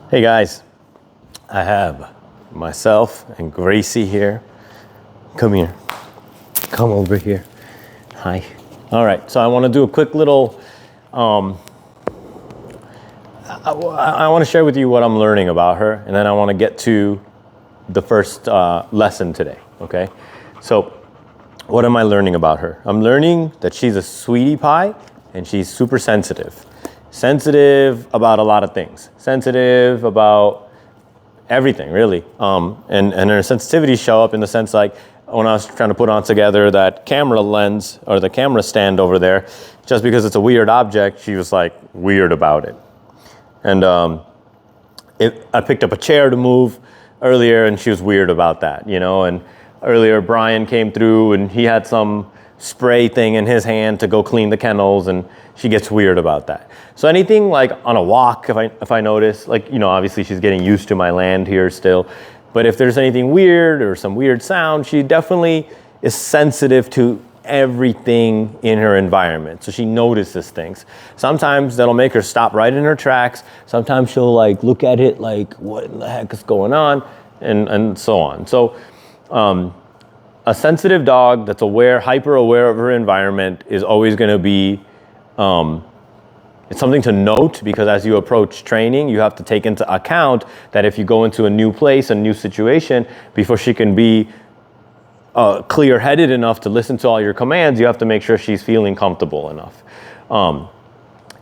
Hey guys, I have myself and Gracie here. Come here. Come over here. Hi. All right, so I want to do a quick little, I want to share with you what I'm learning about her, and then I want to get to the first lesson today, okay? So what am I learning about her? I'm learning that she's a sweetie pie and she's super sensitive. Sensitive about a lot of things. Sensitive about everything, really. And her sensitivities show up in the sense like when I was trying to put on together that camera lens or the camera stand over there, just because it's a weird object, she was like weird about it. And I picked up a chair to move earlier and she was weird about that, you know. And earlier Brian came through and he had some spray thing in his hand to go clean the kennels, and she gets weird about that. So anything like on a walk, if I notice, like, you know, obviously she's getting used to my land here still, but if there's anything weird or some weird sound, she definitely is sensitive to everything in her environment. So she notices things. Sometimes that'll make her stop right in her tracks. Sometimes she'll like look at it like, what in the heck is going on? And so on. So a sensitive dog that's aware, hyper aware of her environment is always going to be, it's something to note, because as you approach training, you have to take into account that if you go into a new place, a new situation, before she can be clear-headed enough to listen to all your commands, you have to make sure she's feeling comfortable enough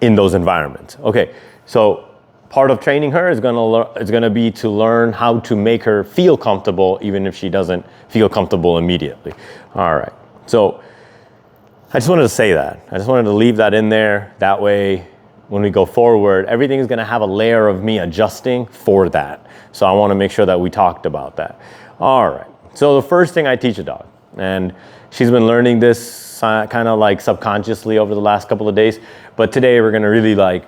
in those environments. Okay, so part of training her is gonna be to learn how to make her feel comfortable, even if she doesn't feel comfortable immediately. All right, so I just wanted to say that. I just wanted to leave that in there. That way, when we go forward, everything is gonna have a layer of me adjusting for that. So I wanna make sure that we talked about that. All right, so the first thing I teach a dog, and she's been learning this kind of like subconsciously over the last couple of days, but today we're gonna really like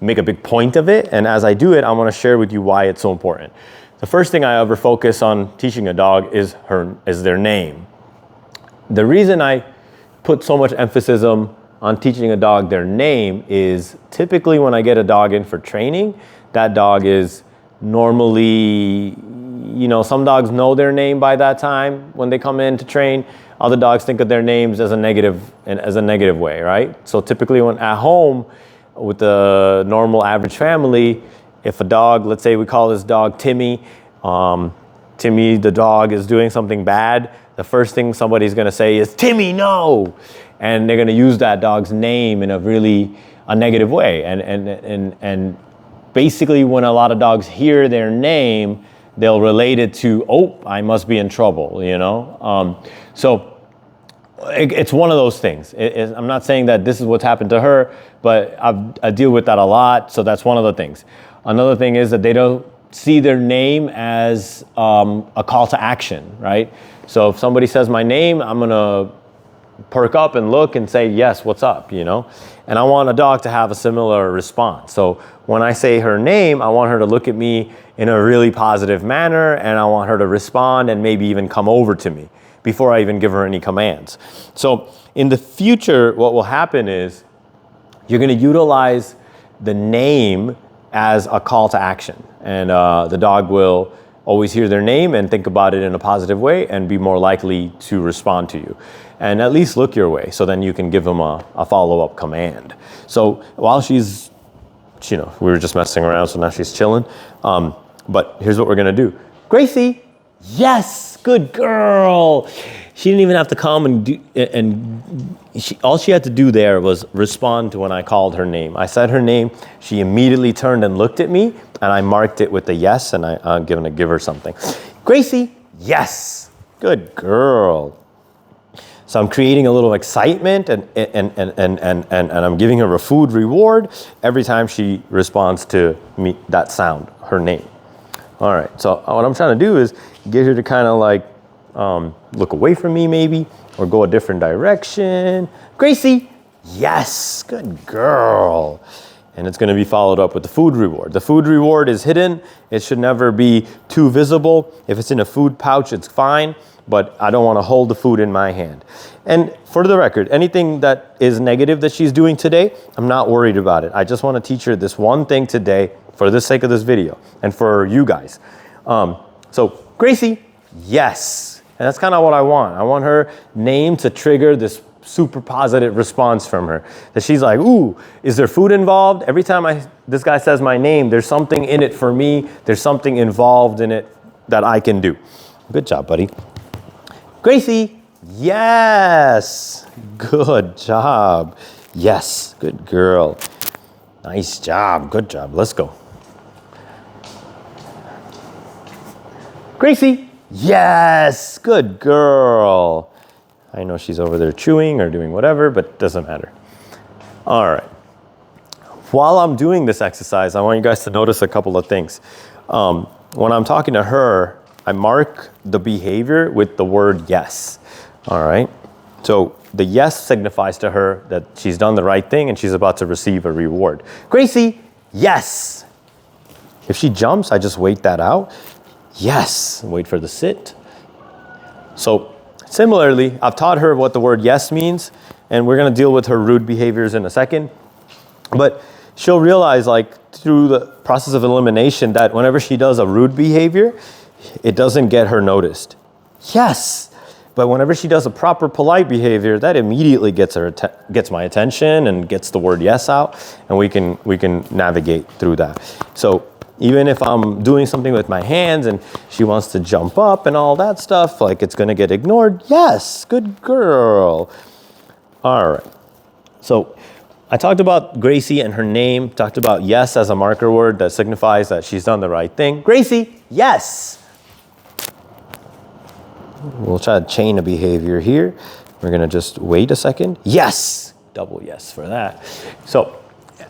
make a big point of it. And as I do it, I wanna share with you why it's so important. The first thing I ever focus on teaching a dog is their name. The reason I put so much emphasis on teaching a dog their name is typically when I get a dog in for training, that dog is normally, you know, some dogs know their name by that time when they come in to train. Other dogs think of their names as a negative way, right? So typically when at home with the normal average family, if a dog, let's say we call this dog Timmy, Timmy the dog is doing something bad, the first thing somebody's gonna say is, Timmy, no! And they're gonna use that dog's name in a negative way. And basically when a lot of dogs hear their name, they'll relate it to, oh, I must be in trouble, you know? So it's one of those things. I'm not saying that this is what's happened to her, but I deal with that a lot, so that's one of the things. Another thing is that they don't see their name as a call to action, right? So if somebody says my name, I'm gonna perk up and look and say, yes, what's up, you know? And I want a dog to have a similar response. So when I say her name, I want her to look at me in a really positive manner, and I want her to respond and maybe even come over to me before I even give her any commands. So in the future, what will happen is you're gonna utilize the name as a call to action. And the dog will always hear their name and think about it in a positive way and be more likely to respond to you. And at least look your way, so then you can give them a follow-up command. So while she's, you know, we were just messing around, so now she's chilling. But here's what we're gonna do. Gracie, yes, good girl. She didn't even have to come and do, all she had to do there was respond to when I called her name. I said her name, she immediately turned and looked at me, and I marked it with a yes, and I'm gonna give her something. Gracie, yes, good girl. So I'm creating a little excitement, and I'm giving her a food reward every time she responds to me, that sound, her name. All right, so what I'm trying to do is get her to kind of like look away from me maybe, or go a different direction. Gracie, yes, good girl. And it's gonna be followed up with the food reward. The food reward is hidden. It should never be too visible. If it's in a food pouch, it's fine, but I don't wanna hold the food in my hand. And for the record, anything that is negative that she's doing today, I'm not worried about it. I just wanna teach her this one thing today for the sake of this video and for you guys. So Gracie, yes. And that's kind of what I want. I want her name to trigger this super positive response from her. That she's like, ooh, is there food involved? Every time this guy says my name, there's something in it for me. There's something involved in it that I can do. Good job, buddy. Gracie, yes. Good job. Yes, good girl. Nice job, good job. Let's go. Gracie, yes, good girl. I know she's over there chewing or doing whatever, but it doesn't matter. All right. While I'm doing this exercise, I want you guys to notice a couple of things. When I'm talking to her, I mark the behavior with the word yes. All right. So the yes signifies to her that she's done the right thing and she's about to receive a reward. Gracie, yes. If she jumps, I just wait that out. Yes. Wait for the sit. So similarly, I've taught her what the word yes means, and we're going to deal with her rude behaviors in a second. But she'll realize, like, through the process of elimination, that whenever she does a rude behavior, it doesn't get her noticed. Yes. But whenever she does a proper polite behavior, that immediately gets my attention and gets the word yes out, and we can navigate through that. So even if I'm doing something with my hands and she wants to jump up and all that stuff, like, it's going to get ignored. Yes, good girl. All right. So I talked about Gracie and her name, talked about yes as a marker word that signifies that she's done the right thing. Gracie, yes. We'll try to chain a behavior here. We're going to just wait a second. Yes. Double yes for that. So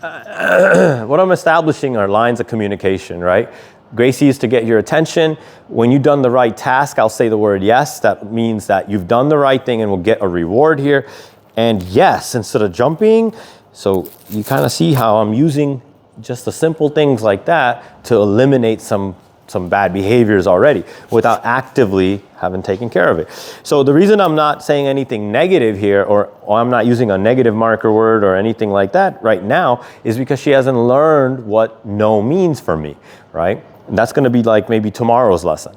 what I'm establishing are lines of communication, right? Gracie is to get your attention. When you've done the right task, I'll say the word yes. That means that you've done the right thing and will get a reward here. And yes, instead of jumping. So you kind of see how I'm using just the simple things like that to eliminate some bad behaviors already without actively having taken care of it. So the reason I'm not saying anything negative here, or I'm not using a negative marker word or anything like that right now, is because she hasn't learned what no means for me, right? And that's going to be like maybe tomorrow's lesson.